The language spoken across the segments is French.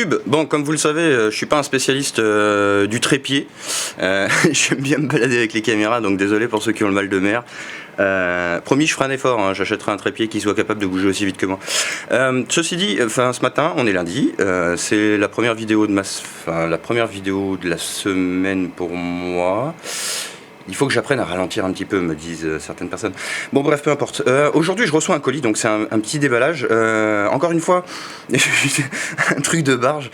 Bon, comme vous le savez, je suis pas un spécialiste du trépied. J'aime bien me balader avec les caméras, donc désolé pour ceux qui ont le mal de mer. Promis, je ferai un effort, hein, j'achèterai un trépied qui soit capable de bouger aussi vite que moi. Ceci dit, ce matin, on est lundi, c'est la première vidéo de la première vidéo de la semaine pour moi. Il faut que j'apprenne à ralentir un petit peu, me disent certaines personnes. Bon bref, peu importe. Aujourd'hui, je reçois un colis, donc c'est un petit déballage. Encore une fois, un truc de barge.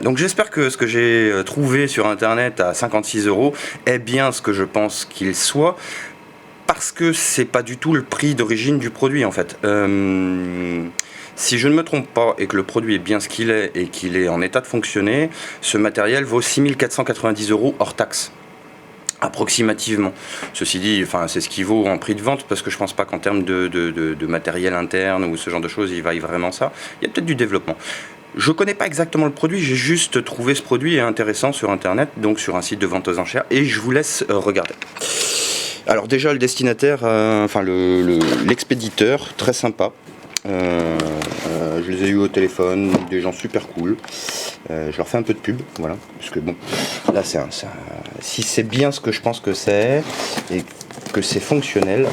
Donc j'espère que ce que j'ai trouvé sur Internet à 56 € est bien ce que je pense qu'il soit. Parce que c'est pas du tout le prix d'origine du produit en fait. Si je ne me trompe pas et que le produit est bien ce qu'il est et qu'il est en état de fonctionner, ce matériel vaut 6 490 € hors taxe. Approximativement. Ceci dit, c'est ce qui vaut en prix de vente parce que je pense pas qu'en termes de matériel interne ou ce genre de choses, il vaille vraiment ça. Il y a peut-être du développement. Je connais pas exactement le produit, j'ai juste trouvé ce produit intéressant sur Internet, donc sur un site de vente aux enchères, et je vous laisse regarder. Alors déjà le destinataire, l'expéditeur, très sympa. Je les ai eu au téléphone, des gens super cool. Je leur fais un peu de pub, voilà, parce que bon, là si c'est bien ce que je pense que c'est et que c'est fonctionnel,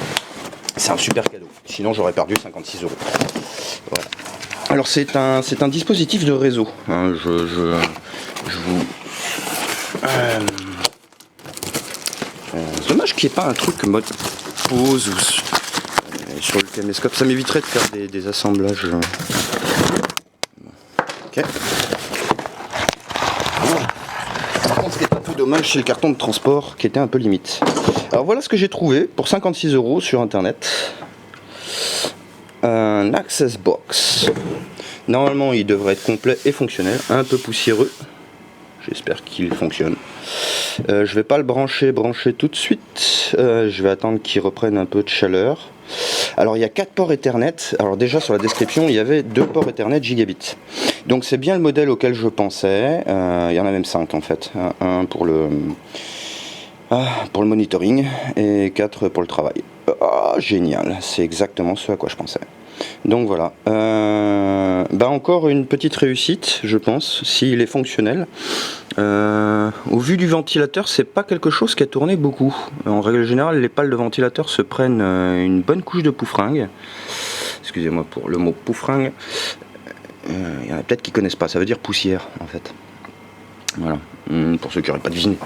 c'est un super cadeau. Sinon j'aurais perdu 56 €. Voilà. Alors c'est un dispositif de réseau. Hein, je vous. Dommage qu'il n'y ait pas un truc mode pause ou sur le caméscope, ça m'éviterait de faire des assemblages. Ok. Par contre, ce qui est un peu dommage, c'est le carton de transport qui était un peu limite. Alors voilà ce que j'ai trouvé pour 56 € sur Internet. Un access box. Normalement, il devrait être complet et fonctionnel, un peu poussiéreux. J'espère qu'il fonctionne. Je vais pas le brancher tout de suite. Je vais attendre qu'il reprenne un peu de chaleur. Alors il y a 4 ports Ethernet. Alors déjà sur la description il y avait 2 ports Ethernet gigabit. Donc c'est bien le modèle auquel je pensais. Il y en a même 5 en fait. Un pour le monitoring et 4 pour le travail. Génial, c'est exactement ce à quoi je pensais. Donc voilà, encore une petite réussite, je pense, s'il est fonctionnel. Au vu du ventilateur, c'est pas quelque chose qui a tourné beaucoup. En règle générale, les pales de ventilateur se prennent une bonne couche de poufringue. Excusez-moi pour le mot poufringue. Il y en a peut-être qui connaissent pas, ça veut dire poussière en fait. Voilà, pour ceux qui n'auraient pas deviné.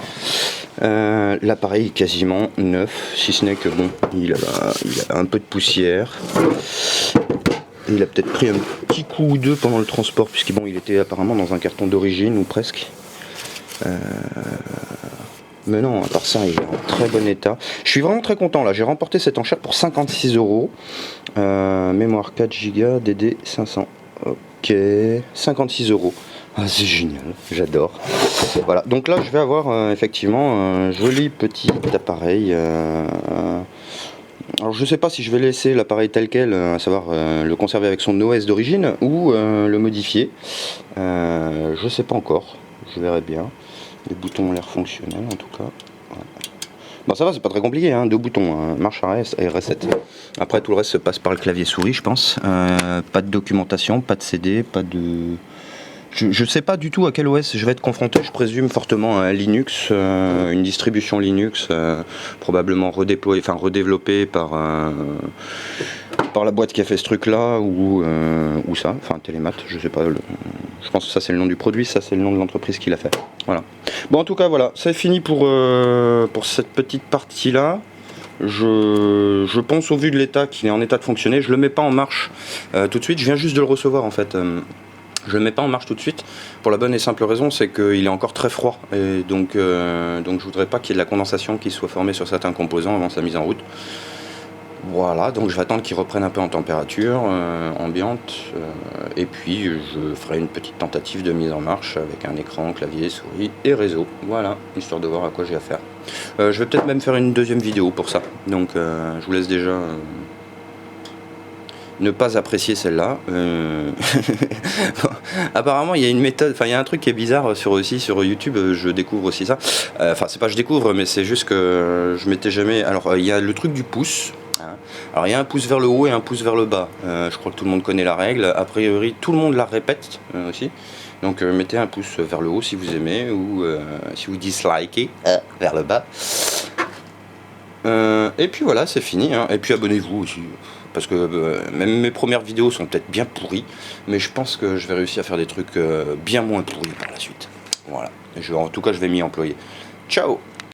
L'appareil est quasiment neuf, si ce n'est que bon, il a un peu de poussière. Il a peut-être pris un petit coup ou deux pendant le transport, puisqu'il il était apparemment dans un carton d'origine ou presque. Mais non, à part ça, il est en très bon état. Je suis vraiment très content là, j'ai remporté cette enchère pour 56 €. Mémoire 4 Go DD500. Ok, 56 €. Ah, c'est génial, j'adore. Voilà, donc là je vais avoir effectivement un joli petit appareil. Alors je sais pas si je vais laisser l'appareil tel quel, à savoir le conserver avec son OS d'origine ou le modifier. Je sais pas encore, je verrai bien. Les boutons ont l'air fonctionnels en tout cas. Voilà. Bon ça va, c'est pas très compliqué, hein, 2 boutons, hein, marche arrêt et reset. Après tout le reste se passe par le clavier souris je pense. Pas de documentation, pas de CD, pas de... Je sais pas du tout à quel OS je vais être confronté, je présume fortement à Linux, une distribution Linux, probablement redéveloppée par la boîte qui a fait ce truc là, ou ça, Télémat, je sais pas, je pense que ça c'est le nom du produit, ça c'est le nom de l'entreprise qui l'a fait. Voilà. Bon en tout cas voilà, c'est fini pour cette petite partie là. Je pense au vu de l'état qu'il est en état de fonctionner, je le mets pas en marche tout de suite, je viens juste de le recevoir en fait. Je ne le mets pas en marche tout de suite, pour la bonne et simple raison, c'est qu'il est encore très froid. Et donc je voudrais pas qu'il y ait de la condensation qui soit formée sur certains composants avant sa mise en route. Voilà, donc je vais attendre qu'il reprenne un peu en température ambiante. Et puis je ferai une petite tentative de mise en marche avec un écran, clavier, souris et réseau. Voilà, histoire de voir à quoi j'ai affaire. Je vais peut-être même faire une deuxième vidéo pour ça. Donc je vous laisse déjà... ne pas apprécier celle-là. Apparemment il y a une méthode, il y a un truc qui est bizarre sur YouTube, je découvre aussi ça. C'est pas je découvre, mais c'est juste que je m'étais jamais... Alors il y a le truc du pouce, hein. Alors il y a un pouce vers le haut et un pouce vers le bas. Je crois que tout le monde connaît la règle. A priori, tout le monde la répète aussi. Donc mettez un pouce vers le haut si vous aimez, ou si vous dislikez, vers le bas. Et puis voilà, c'est fini. Hein. Et puis abonnez-vous aussi. Parce que même mes premières vidéos sont peut-être bien pourries. Mais je pense que je vais réussir à faire des trucs bien moins pourris par la suite. Voilà. En tout cas, je vais m'y employer. Ciao!